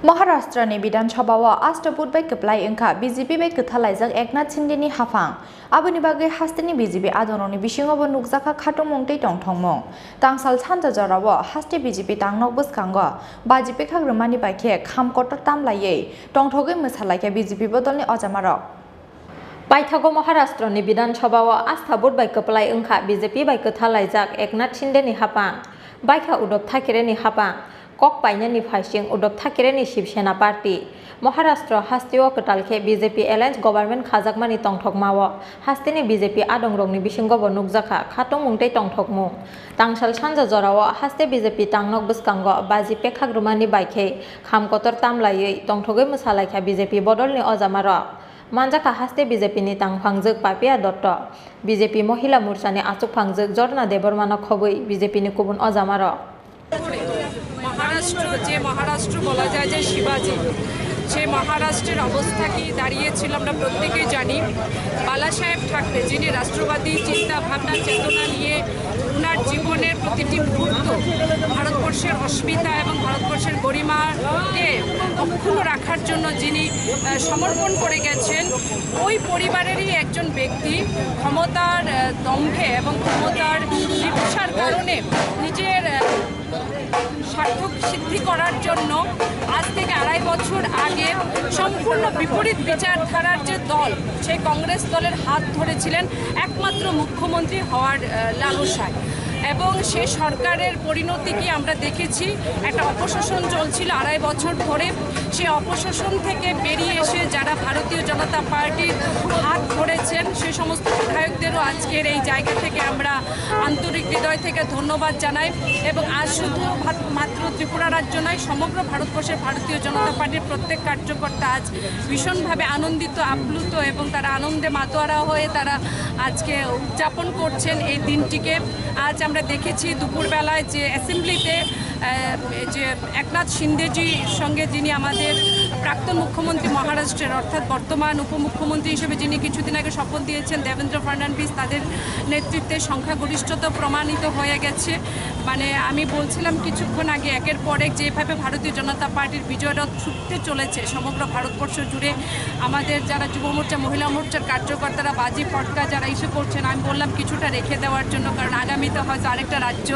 Maharashtra ni Bidhan Sabhao Astha by Kwplai wngkha BJP by Kwthalaijak Eknath Chini ni Haphang aboni bagai hasteni BJP adoroni bisingobo nukjaka khatung mungtei tongthongmung tangsal sanja jorao haste BJP tangnok bwskango BJP khagrumani baikhe kham kotor tamlaiye tongthogoi mwsalaikha BJP bodolni ojamarok Paithago Maharashtra ni Bidhan Sabhao Astha by Kwplai wngkha BJP by Kwthalaijak Eknath Chinde ni Haphang baikha udop thakire ni Haphang Kwplai ni Phasing udop thakire ni Shivsena Party Maharashtra hasteo Kotalkhe BJP Alliance government khajakmani tongthokmao hasteni BJP adongrongni bisingobo nukjaka khatung mungtei tongthokmung tangsal sanja jorao haste BJP tangnok bwskango BJP khagrumani baikhe khamkotor tamlaiye tongthogoi mwsalaikha BJP bodolni ojamarok Manjaka haste BJP ni tangphangjak Papia Dotto BJP Mohila Morchani achukphangjak Jorna Debormano khoboi BJP ni kubun ojamarok Maharashtra বলা যায় যে শিবাজি সে মহারাষ্ট্রের অবস্থা কি দাঁড়িয়েছিল আমরা প্রত্যেকেই জানি বালা সাহেব ঠাকরে যিনি রাষ্ট্রবাদী চিন্তা ভাবনা চেতনা নিয়ে ওনার জীবনের প্রতিটি মুহূর্ত ভারতবর্ষের অস্মিতা এবং ভারতবর্ষের গরিমাকে অক্ষুণ্ণ রাখার জন্য যিনি সমর্পণ করে গেছেন ওই পরিবারেরই একজন ব্যক্তি ক্ষমতার দম্ভে এবং ক্ষমতার লিপ্সার কারণে নিজের স্বার্থ সিদ্ধি করার জন্য আজ থেকে 2.5 বছর আগে সম্পূর্ণ বিপরীত বিচারধারার যে দল সেই কংগ্রেস দলের হাত ধরেছিলেন একমাত্র মুখ্যমন্ত্রী হওয়ার লালসায় এবং সে সরকারের পরিণতি কি আমরা দেখেছি একটা অপশাসন চলছিল 2.5 বছর ধরে সেই অপশাসন থেকে বেরিয়ে এসে যারা ভারতীয় জনতা পার্টির হাত ধরেছেন সে সমস্ত বিধায়কদেরও আজকের এই জায়গা থেকে আমরা আন্তরিক হৃদয় থেকে ধন্যবাদ জানাই এবং আজ শুধু মাত্র ত্রিপুরা রাজ্য নয় সমগ্র ভারতবর্ষের ভারতীয় জনতা পার্টির প্রত্যেক কার্যকর্তা আজ ভীষণভাবে আনন্দিত আপ্লুত এবং তারা আনন্দে মাতোয়ারা হয়ে তারা আজকে উদযাপন করছেন এই দিনটিকে আজ আমরা দেখেছি দুপুরবেলায় যে অ্যাসেম্বলিতে যে একনাথ শিন্দেজির সঙ্গে যিনি আমাদের প্রাক্তন মুখ্যমন্ত্রী মহারাষ্ট্রের অর্থাৎ বর্তমান উপমুখ্যমন্ত্রী হিসেবে যিনি কিছুদিন আগে শপথ দিয়েছেন দেবেন্দ্র ফডনবিস তাদের নেতৃত্বে সংখ্যাগরিষ্ঠতা প্রমাণিত হয়ে গেছে মানে আমি বলছিলাম কিছুক্ষণ আগে একের পর এক যেভাবে ভারতীয় জনতা পার্টির বিজয়রথ ছুটতে চলেছে সমগ্র ভারতবর্ষ জুড়ে আমাদের যারা যুব মোর্চা মহিলা মোর্চার কার্যকর্তারা বাজি পটকা যারা ইস্যু করছেন আমি বললাম কিছুটা রেখে দেওয়ার জন্য কারণ আগামীতে হয়তো আরেকটা রাজ্য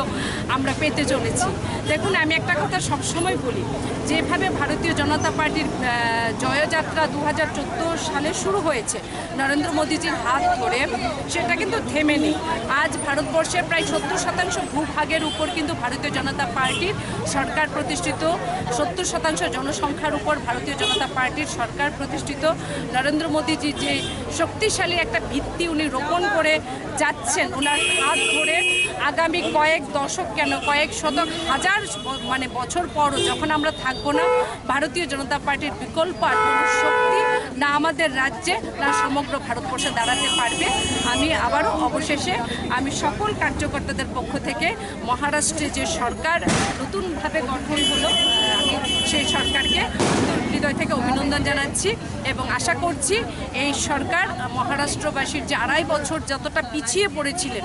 আমরা পেতে চলেছি দেখুন আমি একটা কথা সবসময় বলি যেভাবে ভারতীয় জনতা পার্টির জয়যাত্রা 2014 সালে শুরু হয়েছে নরেন্দ্র মোদীজির হাত ধরে সেটা কিন্তু থেমে নেই আজ ভারতবর্ষের প্রায় 70% ভূভাগের উপর কিন্তু ভারতীয় জনতা পার্টির সরকার প্রতিষ্ঠিত 70% জনসংখ্যার উপর ভারতীয় জনতা পার্টির সরকার প্রতিষ্ঠিত নরেন্দ্র মোদীজি যে শক্তিশালী একটা ভিত্তি উনি রোপণ করে যাচ্ছেন ওনার হাত ধরে আগামী কয়েক দশক কেন কয়েক শতক হাজার মানে বছর পরও যখন আমরা থাকবো না ভারতীয় জনতা পার্টির বিকল্প আর কোনো শক্তি না আমাদের রাজ্যে না সমগ্র ভারতবর্ষে দাঁড়াতে পারবে আমি আবারও অবশেষে আমি সকল কার্যকর্তাদের পক্ষ থেকে মহারাষ্ট্রে যে সরকার নতুনভাবে গঠন হলো আমি সেই সরকারকে হৃদয় থেকে অভিনন্দন জানাচ্ছি এবং আশা করছি এই সরকার মহারাষ্ট্রবাসীর যে 2.5 বছর যতটা পিছিয়ে পড়েছিলেন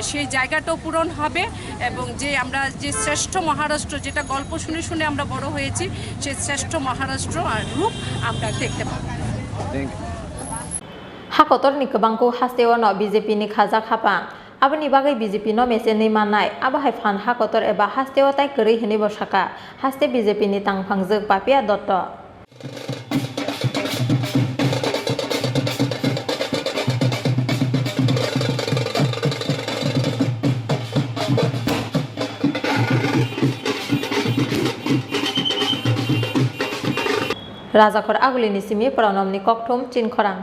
সেই জায়গাটাও পূরণ হবে এবং যে আমরা যে শ্রেষ্ঠ মহারাষ্ট্র যেটা গল্প শুনে শুনে আমরা বড় হয়েছি সেই শ্রেষ্ঠ মহারাষ্ট্র আর রূপ আমরা দেখতে পাবো হাকতর ni kwbangko hasteo no BJP ni khajak Haphang aboni bagai BJP no mesen ni manai abahai phan hakotor eba hasteo tai kwrwi hini bo saka haste BJP ni tangphangjak Papia Dotto Rajakor agulini simi pronomni kokthum Chin Khorang